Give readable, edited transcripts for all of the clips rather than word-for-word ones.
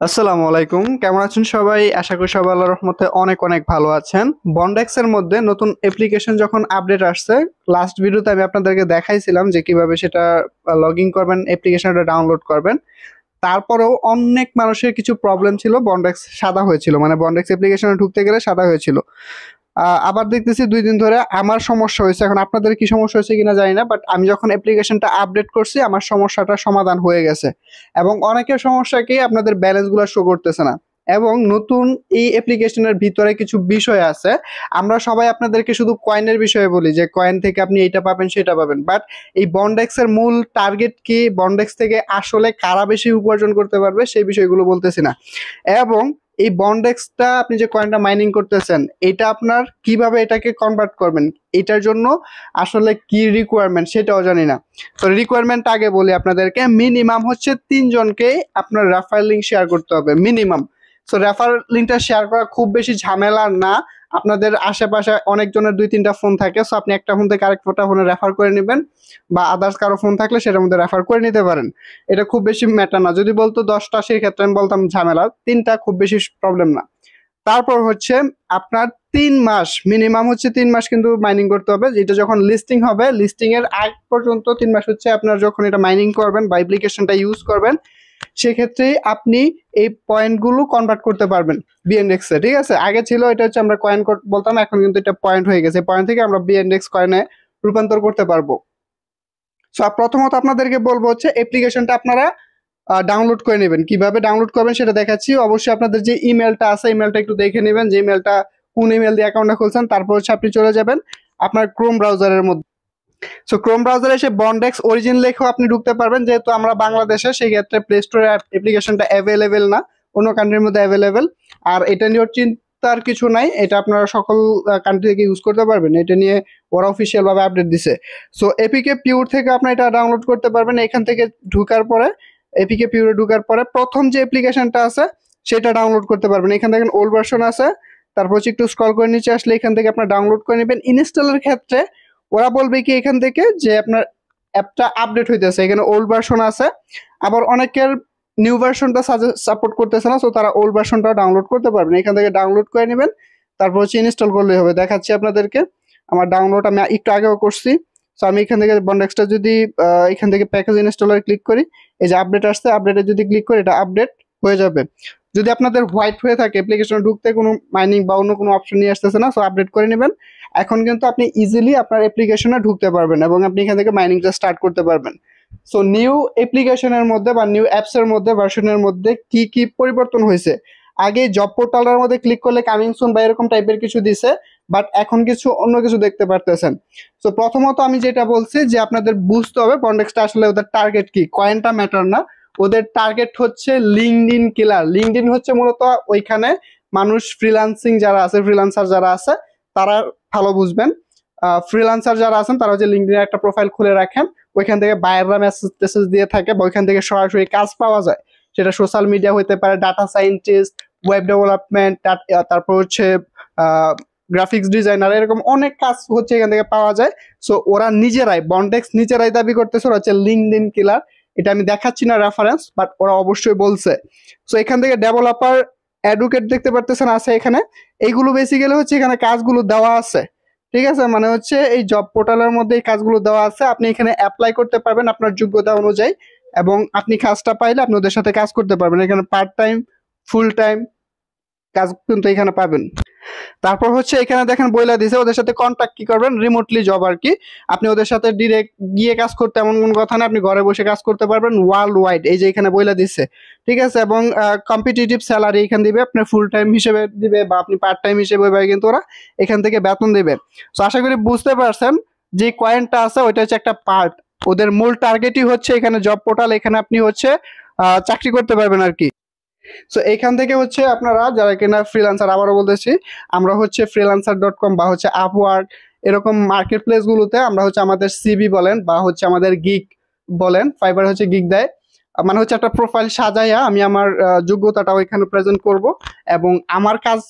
আসসালামু আলাইকুম, কেমন আছেন সবাই? আশা করি সবাই আল্লাহর রহমতে অনেক অনেক ভালো আছেন। বন্ডেক্স এর মধ্যে নতুন অ্যাপ্লিকেশন যখন আপডেট আসছে, লাস্ট ভিডিওতে আমি আপনাদেরকে দেখাইছিলাম যে কিভাবে সেটা লগ ইন করবেন, অ্যাপ্লিকেশনটা ডাউনলোড করবেন। তারপরেও অনেক মানুষের কিছু প্রবলেম ছিল, বন্ডেক্স সাদা হয়েছিল, মানে বন্ডেক্স অ্যাপ্লিকেশনে ঢুকতে গেলে সাদা হয়েছিল। আবার দেখতেছি 2 দিন ধরে আমার সমস্যা হয়েছে। এখন আপনাদের কি সমস্যা হয়েছে কিনা জানি না, বাট আমি যখন অ্যাপ্লিকেশনটা আপডেট করছি আমার সমস্যাটা সমাধান হয়ে গেছে। এবং অনেকের সমস্যা কি, আপনাদের ব্যালেন্সগুলো শো করতেছে না। এবং নতুন এই অ্যাপ্লিকেশনের ভিতরে কিছু বিষয় আছে। আমরা সবাই আপনাদেরকে শুধু কয়েনের বিষয়ে বলি যে কয়েন থেকে আপনি এইটা পাবেন সেটা পাবেন, বাট এই বন্ডেক্স এর মূল টার্গেট কি, বন্ডেক্স থেকে আসলে কারা বেশি উপার্জন করতে পারবে সেই বিষয়গুলো বলতেছি না। এবং এই বন্ডেক্সটা আপনি যে কয়েনটা মাইনিং করতেছেন, এটা আপনার কিভাবে এটাকে কনভার্ট করবেন, এটার জন্য আসলে কি রিকোয়ারমেন্ট সেটাও জানি না। তো রিকোয়ারমেন্ট আগে বলি আপনাদেরকে, মিনিমাম হচ্ছে 3 জনকে আপনার রেফার লিঙ্ক শেয়ার করতে হবে, মিনিমাম। সো রেফার লিঙ্কটা শেয়ার করা খুব বেশি ঝামেলা না। আপনাদের আশেপাশে অনেকজনের 2-3টা ফোন থাকে, সো আপনি একটা ফোন থেকে আরেকটা ফোনে রেফার করে নেবেন, বা আদার্স কারো ফোন থাকলে সেটার মধ্যে রেফার করে নিতে পারেন। এটা খুব বেশি ম্যাটার না। যদি বলতো 10টা, সেই ক্ষেত্রে আমি বলতাম ঝামেলা, 3টা খুব বেশি প্রবলেম না। তারপর হচ্ছে আপনার 3 মাস, মিনিমাম হচ্ছে 3 মাস কিন্তু মাইনিং করতে হবে। যেটা যখন লিস্টিং হবে, লিস্টিং এর আগ পর্যন্ত 3 মাস হচ্ছে আপনার যখন এটা মাইনিং করবেন বা অ্যাপ্লিকেশনটা ইউজ করবেন, সেক্ষেত্রে আপনি এই পয়েন্টগুলো কনভার্ট করতে পারবেন বিএনডেক্স এ। ঠিক আছে, আগে ছিল এটা হচ্ছে আমরা কয়েন বলতাম, এখন কিন্তু এটা পয়েন্ট হয়ে গেছে। পয়েন্ট থেকে আমরা বিএনডেক্স কয়েনে রূপান্তর করতে পারবো। সো প্রথমত আপনাদেরকে বলবো হচ্ছে অ্যাপ্লিকেশনটা আপনারা ডাউনলোড করে নেবেন। কিভাবে ডাউনলোড করবেন সেটা দেখাচ্ছি। অবশ্যই আপনাদের যে ইমেলটা আছে, ইমেলটা একটু দেখে নেবেন যে ইমেলটা কোন ইমেল দিয়ে অ্যাকাউন্টটা খুলছেন। তারপর হচ্ছে আপনি চলে যাবেন আপনার ক্রোম ব্রাউজারের মধ্যে। সো ক্রোম ব্রাউজারে এসে বন্ডেক্স অরিজিন লেখেও আপনি ঢুকতে পারবেন। যেহেতু আমরা বাংলাদেশে, সেই ক্ষেত্রে প্লে স্টোরে অ্যাপ্লিকেশনটা অ্যাভেলেবেল না, অন্য কান্ট্রির মধ্যে অ্যাভেলেবেল। আর এটা নিয়ে চিন্তার কিছু নাই, এটা আপনারা সকল কান্ট্রি থেকে ইউজ করতে পারবেন। এটা নিয়ে ওরা অফিসিয়াল ভাবে আপডেট দিছে। সো এপিকে পিউর থেকে আপনি এটা ডাউনলোড করতে পারবেন। এখান থেকে ঢুকার পরে, এপিকে পিউরে ঢুকার পরে প্রথম যে অ্যাপ্লিকেশনটা আছে সেটা ডাউনলোড করতে পারবেন। এখান থেকে ওল্ড ভার্সন আছে, তারপর হচ্ছে একটু স্ক্রল করে নিচে আসলে এখান থেকে আপনার ডাউনলোড করে নেবেন। ইনস্টলের ক্ষেত্রে ওরা বলবে কি এখান থেকে যে আপনার অ্যাপটা আপডেট হইতেছে, এখানে ওল্ড ভার্সন আছে। আবার অনেকের নিউ ভার্সনটা সাপোর্ট করতেছে না, সো তারা ওল্ড ভার্সনটা ডাউনলোড করতে পারবেন। এখান থেকে ডাউনলোড করে নেবেন, তারপর হচ্ছে ইনস্টল করলেই হবে। দেখাচ্ছি আপনাদেরকে আমার ডাউনলোড, আমি একটু আগেও করছি। সো আমি এখান থেকে বন্ডেক্সটা যদি এখান থেকে প্যাকেজ ইনস্টলার ক্লিক করি, এই যে আপডেট আসছে, আপডেটে যদি ক্লিক করি এটা আপডেট হয়ে যাবে। যদি আপনাদের হোয়াইট হয়ে থাকে অ্যাপ্লিকেশনে ঢুকতে, কোনো মাইনিং বা অন্য কোনো অপশন নিয়ে আসতেছে না, সো আপডেট করে নেবেন। এখন কিন্তু আপনি ইজিলি আপনার অ্যাপ্লিকেশনে ঢুকতে পারবেন এবং আপনি এখান থেকে মাইনিংটা স্টার্ট করতে পারবেন। সো নিউ অ্যাপ্লিকেশনের মধ্যে বা নিউ অ্যাপস এর মধ্যে, ভার্সনের মধ্যে কি কি পরিবর্তন হয়েছে। আগে জব পোর্টালের মধ্যে ক্লিক করলে কামিং সুন বা এরকম টাইপের কিছু দিছে, বাট এখন কিছু অন্য কিছু দেখতে পারতেছেন। সো প্রথমত আমি যেটা বলছি যে আপনাদের বুঝতে হবে বন্ডেক্সটা আসলে ওদের টার্গেট কি। কয়েনটা ম্যাটার না, ওদের টার্গেট হচ্ছে লিঙ্কডইন কিলার। লিঙ্কডইন হচ্ছে মূলত ওইখানে মানুষ ফ্রিল্যান্সিং যারা আছে, ফ্রিল্যান্সার যারা আছে তারা ভালো বুঝবেন। ফ্রিল্যান্সার যারা আছেন তারা হচ্ছে লিঙ্কডইনে একটা প্রোফাইল খুলে রাখেন, ওইখান থেকে বায়াররা মেসেজ দিয়ে থাকে বা ওইখান থেকে সরাসরি কাজ পাওয়া যায়। সেটা সোশ্যাল মিডিয়া হইতে পারে, ডাটা সায়েন্টিস্ট, ওয়েব ডেভেলপমেন্ট, তারপর হচ্ছে গ্রাফিক্স ডিজাইনার, এরকম অনেক কাজ হচ্ছে এখান থেকে পাওয়া যায়। সো ওরা নিজেরাই, বন্ডেক্স নিজেরাই দাবি করতেছে ওরা হচ্ছে লিঙ্কডইন কিলার। এটা আমি দেখাচ্ছি না রেফারেন্স, বাট ওরা অবশ্যই বলছে। সো এখান থেকে ডেভেলপার, অ্যাডভোকেট দেখতে পারতেছেন আছে এখানে। এইগুলো বেসিক্যালি হচ্ছে এখানে কাজগুলো দেওয়া আছে। ঠিক আছে, মানে হচ্ছে এই জব পোর্টালের মধ্যে এই কাজগুলো দেওয়া আছে, আপনি এখানে অ্যাপ্লাই করতে পারবেন আপনার যোগ্যতা অনুযায়ী, এবং আপনি কাজটা পাইলে আপনি ওদের সাথে কাজ করতে পারবেন। এখানে পার্ট টাইম, ফুল টাইম কাজ কিন্তু এখানে পাবেন। তারপর হচ্ছে এখানে দেখেন বইলা দিছে ওদের সাথে কন্ট্যাক্ট কি করবেন, রিমোটলি জব আর কি। আপনি ওদের সাথে ডিরেক্ট গিয়ে কাজ করতে এমন কোনো কথা না, আপনি ঘরে বসে কাজ করতে পারবেন ওয়ার্ল্ড ওয়াইড, এই যে এখানে বইলা দিচ্ছে। ঠিক আছে, এবং কম্পিটিটিভ স্যালারি এখানে দিবে, আপনার ফুল টাইম হিসেবে দিবে বা আপনি পার্ট টাইম হিসেবে কিন্তু ওরা এখান থেকে বেতন দিবে। তো আশা করি বুঝতে পারছেন যে কয়েনটা আছে ওইটা হচ্ছে একটা পার্ট। ওদের মূল টার্গেটই হচ্ছে এখানে জব পোর্টাল, এখানে আপনি হচ্ছে চাকরি করতে পারবেন আর কি। সো এখান থেকে হচ্ছে আপনারা যারা কিনা ফ্রিল্যান্সার, আবারও বলতেছি আমরা হচ্ছে freelancer.com বা হচ্ছে আপওয়ার্ক এরকম মার্কেট প্লেস গুলোতে আমরা হচ্ছে আমাদের সিভি বলেন বা হচ্ছে আমাদের গিগ বলেন, ফাইবার হচ্ছে গিগ দেয়, মানে হচ্ছে একটা প্রোফাইল সাজাইয়া আমি আমার যোগ্যতাটাও এখানে প্রেজেন্ট করব, এবং আমার কাজ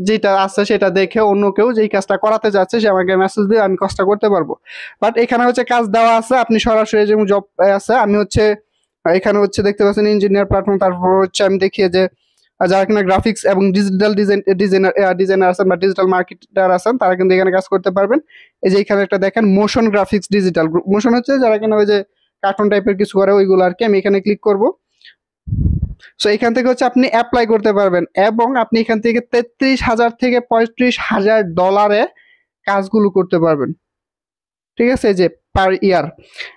যেটা আছে সেটা দেখে অন্য কেউ যেই কাজটা করাতে যাচ্ছে সে আমাকে মেসেজ দিয়ে আমি কাজটা করতে পারবো। বাট এখানে হচ্ছে কাজ দেওয়া আছে, আপনি সরাসরি যেমন জব আছে, আমি হচ্ছে এখানে হচ্ছে দেখতে পাচ্ছেন ইঞ্জিনিয়ার প্ল্যাটফর্ম। তারপর হচ্ছে আমি দেখিয়ে যে যারা কিনা গ্রাফিক্স এবং ডিজিটাল ডিজাইনার আছেন বা ডিজিটাল মার্কেটার আছেন তারা কিন্তু এখানে কাজ করতে পারবেন। এই যে এখানে একটা দেখেন মোশন গ্রাফিক্স ডিজিটাল, মোশন হচ্ছে যারা কিনা ওই যে কার্টুন টাইপের কিছু করে ওইগুলো আর কি। আমি এখানে ক্লিক করব। সো এখান থেকে হচ্ছে আপনি অ্যাপ্লাই করতে পারবেন এবং আপনি এখান থেকে 33,000 থেকে 35,000 ডলারে কাজগুলো করতে পারবেন, ঠিক আছে, যে পার ইয়ার।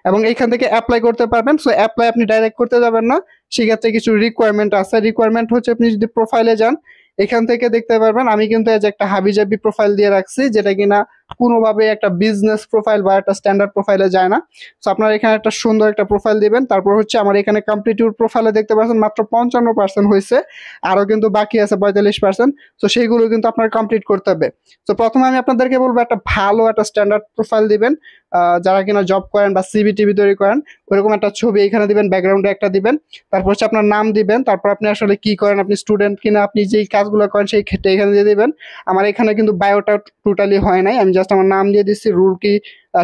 এবং এইখান থেকে অ্যাপ্লাই করতে পারবেন। সো অ্যাপ্লাই আপনি ডাইরেক্ট করতে যাবেন না, সেক্ষেত্রে কিছু রিকোয়ারমেন্ট আছে। রিকোয়ারমেন্ট হচ্ছে আপনি যদি প্রোফাইলে যান এখান থেকে দেখতে পারবেন আমি কিন্তু এই যে একটা হাবিজাবি প্রোফাইল দিয়ে রাখছি, যেটা কিনা কোনোভাবে একটা বিজনেস প্রোফাইল বা একটা স্ট্যান্ডার্ড প্রোফাইলে যায় না। সো আপনারা এখানে একটা সুন্দর একটা প্রোফাইল দিবেন। তারপর হচ্ছে আমার এখানে কমপ্লিট প্রোফাইলে দেখতে পাচ্ছেন মাত্র 55% হয়েছে, আরও কিন্তু বাকি আছে 45%। সো সেইগুলো কিন্তু আপনার কমপ্লিট করতে হবে। তো প্রথমে আমি আপনাদেরকে বলবো একটা ভালো একটা স্ট্যান্ডার্ড প্রোফাইল দিবেন, যারা কিনা জব করেন বা সিভি টিভি তৈরি করেন ওইরকম একটা ছবি এখানে দিবেন, ব্যাকগ্রাউন্ডে একটা দিবেন। তারপর হচ্ছে আপনার নাম দিবেন, তারপর আপনি আসলে কি করেন, আপনি স্টুডেন্ট কিনা, আপনি যেই কাজগুলো করেন সেই ক্ষেত্রে এখানে দিয়ে দিবেন। আমার এখানে কিন্তু বায়োটা টোটালি হয় নাই, আমি জাস্ট আমার নাম দিয়ে দিচ্ছি, রুল কি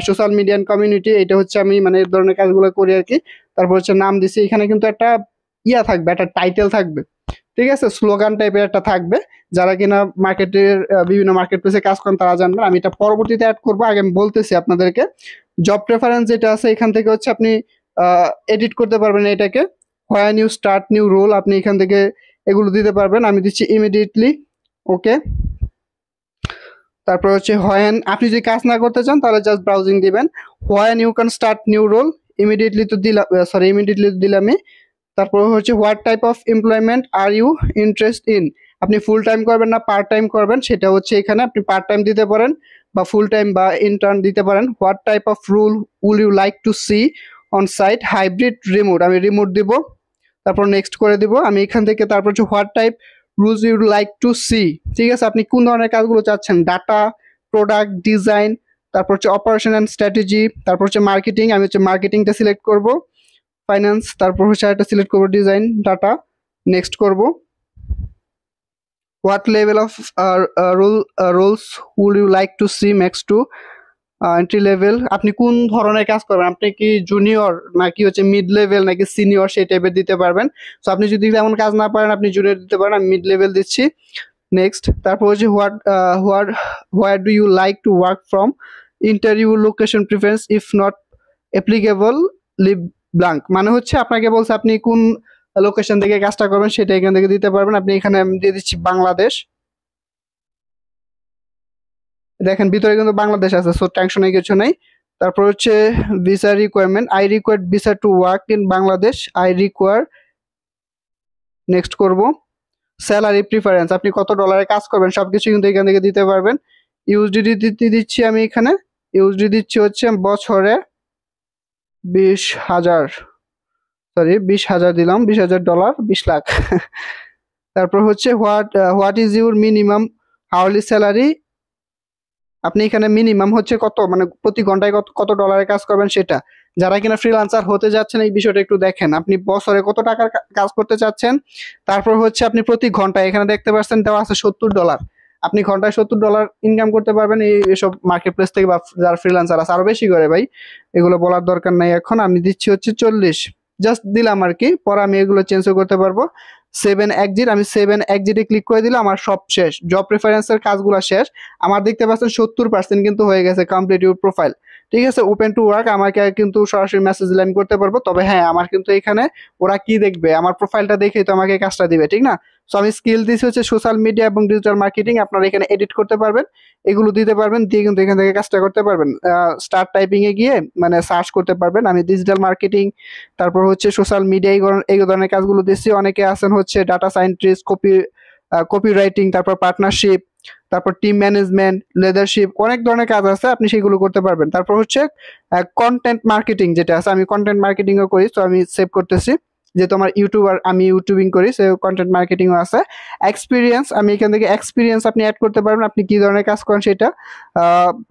সোশ্যাল মিডিয়া কমিউনিটি, এটা হচ্ছে আমি মানে এই ধরনের কাজগুলো করি আর কি। তারপর হচ্ছে নাম দিচ্ছি, এখানে কিন্তু একটা ইয়া থাকবে, একটা টাইটেল থাকবে, ঠিক আছে, স্লোগান টাইপের একটা থাকবে। যারা কিনা মার্কেটের বিভিন্ন মার্কেট প্লেসে কাজ করেন তারা জানবেন, আমি এটা পরবর্তীতে অ্যাড করবো, আগে আমি বলতেছি আপনাদেরকে। জব প্রেফারেন্স যেটা আছে এখান থেকে হচ্ছে আপনি এডিট করতে পারবেন এটাকে, হোয়ার নিউ স্টার্ট নিউ রোল, আপনি এখান থেকে এগুলো দিতে পারবেন। আমি দিচ্ছি ইমিডিয়েটলি, ওকে। তারপর হচ্ছে হোয়েন, আপনি যদি কাজ না করতে চান তাহলে জাস্ট ব্রাউজিং দিবেন। When you can start new role, immediately তো দিলাম, সরি ইমিডিয়েটলি তো দিলামই। তারপর হচ্ছে what type of employment are you interest in, আপনি ফুল টাইম করবেন না পার্ট টাইম করবেন সেটা হচ্ছে এখানে আপনি পার্ট টাইম দিতে পারেন বা ফুল টাইম বা ইন্টার্ন দিতে পারেন। What type of role will you like to see on site, hybrid, remote, আমি রিমোট দিব। তারপর নেক্সট করে দিব আমি এখান থেকে। তারপর হচ্ছে what type roles you like to see, ঠিক আছে, আপনি কোন ধরনের কাজগুলো চাচ্ছেন, ডাটা, প্রোডাক্ট, ডিজাইন, তারপর হচ্ছে অপারেশন অ্যান্ড স্ট্র্যাটেজি, তারপর হচ্ছে মার্কেটিং, আমি হচ্ছে মার্কেটিংটা সিলেক্ট করব, ফাইন্যান্স, তারপর হচ্ছে একটা সিলেক্ট করব ডিজাইন, ডাটা, নেক্সট করব। What level of roles will you like to see max to entry level, আপনি কোন ধরনের কাজ করবেন, আপনি কি জুনিয়র নাকি হচ্ছে মিড লেভেল নাকি সিনিয়র সেই টাইপের দিতে পারবেন। সো আপনি যদি এমন কাজ না পারেন আপনি জুনিয়র দিতে পারেন, আমি মিড লেভেল দিচ্ছি, নেক্সট। তারপর হচ্ছে where do you like to work from, interview, location preference, if not applicable leave blank, মানে হচ্ছে আপনাকে বলছে আপনি কোন লোকেশন থেকে কাজটা করবেন সেটা এখান থেকে দিতে পারবেন। আপনি এখানে আমি দিয়ে দিচ্ছি বাংলাদেশ, দেখেন ভিতরে কিন্তু বাংলাদেশ আছে, সো টেনশনের কিছু নেই। তারপর হচ্ছে visa requirement, I require visa to work in Bangladesh, I require, next করব। স্যালারি প্রিফারেন্স, আপনি কত ডলারে কাজ করবেন সবকিছু কিন্তু এখান থেকে দিতে পারবেন। ইউএসডি দিচ্ছি আমি এখানে, ইউএসডি দিচ্ছি হচ্ছে বছরে 20,000, সরি 20,000 দিলাম, 20,000 ডলার, 20 লাখ। তারপর হচ্ছে what is your minimum hourly salary, আপনি এখানে মিনিমাম হচ্ছে কত, মানে প্রতি ঘন্টায় কত ডলারের কাজ করবেন সেটা। যারা কিনা ফ্রিল্যান্সার হতে যাচ্ছেন এই বিষয়টা একটু দেখেন, আপনি বছরে কত টাকার কাজ করতে চাচ্ছেন। তারপর হচ্ছে আপনি প্রতি ঘন্টায় এখানে দেখতে পাচ্ছেন দেওয়া আছে $70, আপনি ঘন্টায় $70 ইনকাম করতে পারবেন এইসব মার্কেট প্লেস থেকে, বা যারা ফ্রিল্যান্সার আছে আরো বেশি করে ভাই, এগুলো বলার দরকার নাই এখন। আমি দিচ্ছি হচ্ছে 40, জাস্ট দিলাম আর কি, পরে আমি এগুলো চেঞ্জও করতে পারবো। 7 এক্সিট, আমি 7 এক্সিটে ক্লিক করে দিলাম, আমার সব শেষ, জব প্রেফারেন্সের কাজগুলো শেষ। আমার দেখতে পাচ্ছেন 70% কিন্তু হয়ে গেছে কমপ্লিট ইউর প্রোফাইল, ঠিক আছে। ওপেন টু ওয়ার্ক, আমাকে কিন্তু সরাসরি মেসেজ দিলে আমি করতে পারবো, তবে হ্যাঁ আমার কিন্তু এখানে ওরা কি দেখবে, আমার প্রোফাইলটা দেখেই তো আমাকে কাজটা দিবে, ঠিক না। সো আমি স্কিল দিচ্ছি হচ্ছে সোশ্যাল মিডিয়া এবং ডিজিটাল মার্কেটিং, আপনারা এখানে এডিট করতে পারবেন, এগুলো দিতে পারবেন, দিয়ে কিন্তু এখান থেকে কাজটা করতে পারবেন। স্টার্ট টাইপিং এ গিয়ে মানে সার্চ করতে পারবেন, আমি ডিজিটাল মার্কেটিং, তারপর হচ্ছে সোশ্যাল মিডিয়া এই ধরনের কাজগুলো দিচ্ছি। অনেকে আছেন হচ্ছে ডাটা সায়েন্টিস্ট, কপি রাইটিং, তারপর পার্টনারশিপ, তারপর টিম ম্যানেজমেন্ট, লিডারশিপ, অনেক ধরনের কাজ আছে, আপনি সেগুলো করতে পারবেন। তারপর হচ্ছে কন্টেন্ট মার্কেটিং যেটা আছে, আমি কন্টেন্ট মার্কেটিংও করি, তো আমি সেভ করতেছি, যেহেতু আমার ইউটিউবার, আমি ইউটিউবিং করি, সে কন্টেন্ট মার্কেটিংও আছে। এক্সপিরিয়েন্স, আমি এখান থেকে এক্সপিরিয়েন্স আপনি অ্যাড করতে পারবেন, আপনি কি ধরনের কাজ করেন সেটা।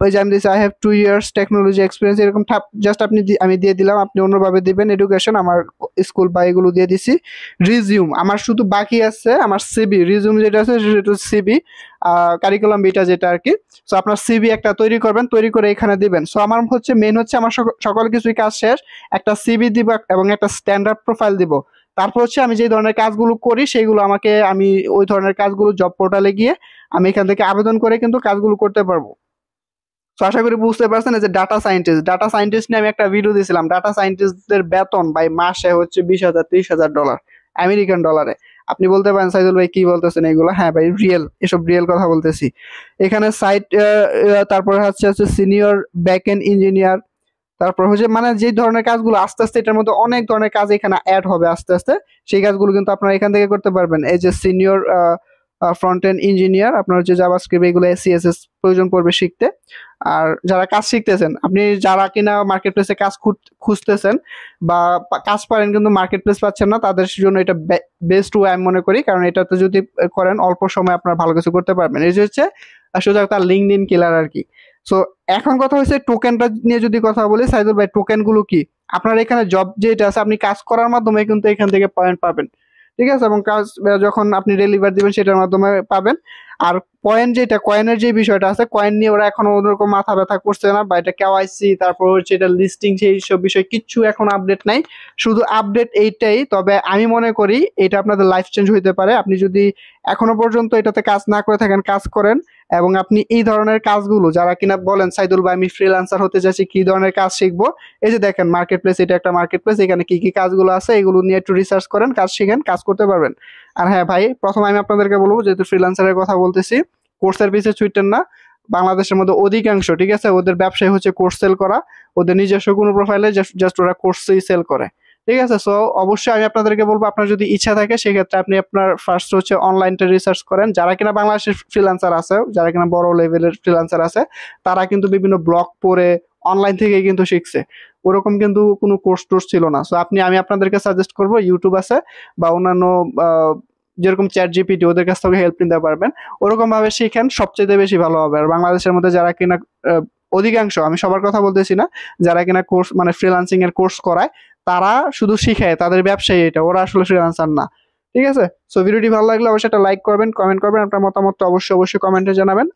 ওই যে আমি দিচ্ছি I have 2 years technology experience, এরকম জাস্ট আপনি আমি দিয়ে দিলাম, আপনি অন্যভাবে দিবেন, এডুকেশন, আমার স্কুল বা এগুলো দিয়ে দিছি। রিজিউম, আমার শুধু বাকি আছে আমার সিবি, রিজিউম যেটা আছে সেটা সিবি, কারিকুলাম বিটা যেটা আর কি। সো আপনার সিভি একটা তৈরি করবেন, তৈরি করে এখানে দিবেন। সো আমার হচ্ছে মেন হচ্ছে আমার সকল কিছুই কাজ শেষ, একটা সিভি দিব এবং একটা স্ট্যান্ডার্ড প্রোফাইল দিব। তারপর হচ্ছে আমি যে ধরনের কাজগুলো করি সেইগুলো আমি ওই ধরনের কাজগুলো জব পোর্টালে গিয়ে আমি এখান থেকে আবেদন করে কিন্তু কাজগুলো করতে পারবো। তো আশা করি বুঝতে পারছেন যে ডাটা সাইন্টিস্ট নিয়ে আমি একটা ভিডিও দিয়েছিলাম। ডাটা সাইন্টিস্টদের বেতন ভাই মাসে হচ্ছে 20,000 30,000 ডলার, আমেরিকান ডলারে। আপনি বলতে পারেন সাইদুল ভাই কি বলতেছেন এগুলো, হ্যাঁ ভাই রিয়েল, এসব রিয়েল কথা বলতেছি। এখানে তারপরে হচ্ছে সিনিয়র ব্যাক এন্ড ইঞ্জিনিয়ার, তারপর হচ্ছে মানে যে ধরনের কাজগুলো আস্তে আস্তে এটার মধ্যে অনেক ধরনের কাজ এখানে অ্যাড হবে আস্তে আস্তে, সেই কাজগুলো কিন্তু আপনারা এখান থেকে করতে পারবেন। এই যে সিনিয়র ফ্রন্ট এন্ড ইঞ্জিনিয়ার, আপনার হচ্ছে জাভাস্ক্রিপ্ট এগুলো সিএসএস প্রয়োজন পড়বে শিখতে। আর যারা কাজ শিখতেছেন, আপনি যারা কিনা মার্কেট প্লেসে কাজ খুঁজতেছেন বা কাজ পারেন কিন্তু মার্কেট প্লেস পাচ্ছেন না, তাদের জন্য এটা বেস্ট ওয়ে আমি মনে করি। কারণ এটাতে যদি করেন অল্প সময় আপনারা ভালো কিছু করতে পারবেন। এই যে হচ্ছে সোজা তার লিঙ্কডইন কিলার আর কি। সো এখন কথা হচ্ছে টোকেনটা নিয়ে যদি কথা বলি, সাইদুল ভাই টোকেন গুলো কি? আপনার এখানে জব যেটা আছে আপনি কাজ করার মাধ্যমে কিন্তু এখান থেকে পয়েন্ট পাবেন, ঠিক আছে, এবং কাজ যখন আপনি ডেলিভার দিবেন সেটার মাধ্যমে পাবেন। আর পয়েন্ট যেটা, কয়েনের যে বিষয়টা আছে, কয়েন নিয়ে ওরা এখনো ওরকম মাথা ব্যথা করছে না, বা এটা কেওয়াইসি তারপর হচ্ছে এটা লিস্টিং সেই সব বিষয় কিচ্ছু এখন আপডেট নাই। শুধু আপডেট এইটাই, তবে আমি মনে করি এটা আপনাদের লাইফ চেঞ্জ হইতে পারে। আপনি যদি এখনো পর্যন্ত এটাতে কাজ না করে থাকেন, কাজ করেন এবং আপনি এই ধরনের কাজগুলো, যারা কিনা বলেন সাইদুল ভাই আমি ফ্রিল্যান্সার হতে চাইছি, কি ধরনের কাজ শিখবো, এই যে দেখেন মার্কেট প্লেস, এটা একটা মার্কেট প্লেস, এখানে কি কি কাজগুলো আছে এগুলো নিয়ে একটু রিসার্চ করেন, কাজ শিখেন, কাজ করতে পারবেন। আর হ্যাঁ ভাই, প্রথমে আমি আপনাদেরকে বলবো, যেহেতু ফ্রিল্যান্সারের কথা বলতেছি, কোর্সের পিছে ছুটেন না। বাংলাদেশের মধ্যে অধিকাংশ, ঠিক আছে, ওদের ব্যবসায় হচ্ছে কোর্স সেল করা, ওদের নিজস্ব কোনো প্রোফাইলে জাস্ট ওরা কোর্সই সেল করে, ঠিক আছে। সো অবশ্যই আমি আপনাদেরকে বলবো, আপনার যদি ইচ্ছা থাকে সেক্ষেত্রে আপনি আপনার ফার্স্ট হচ্ছে অনলাইনটা রিসার্চ করেন। যারা কিনা বাংলাদেশের ফ্রিল্যান্সার আছে, যারা কিনা বড় লেভেলের ফ্রিল্যান্সার আছে, তারা কিন্তু বিভিন্ন ব্লগ পড়ে অনলাইন থেকে কিন্তু শিখছে, ওরকম কিন্তু কোনো কোর্স টোর্স ছিল না। সো আমি আপনাদেরকে সাজেস্ট করবো, ইউটিউব আছে বা অন্যান্য যেরকম চ্যাট জিপিটি, ওদের কাছ থেকে হেল্প নিতে পারবেন, ওরকম ভাবে শিখেন, সবচেয়ে বেশি ভালো হবে। আর বাংলাদেশের মধ্যে যারা কিনা অধিকাংশ, আমি সবার কথা বলতেছি না, যারা কিনা কোর্স মানে ফ্রিল্যান্সিং এর কোর্স করায়, তারা শুধু শিখায়, তাদের ব্যবসায়ী এটা, ওরা আসলে ফ্রিল্যান্সার না, ঠিক আছে। সো ভিডিওটি ভালো লাগলে অবশ্যই একটা লাইক করবেন, কমেন্ট করবেন, আপনার মতামত অবশ্যই কমেন্টে জানাবেন।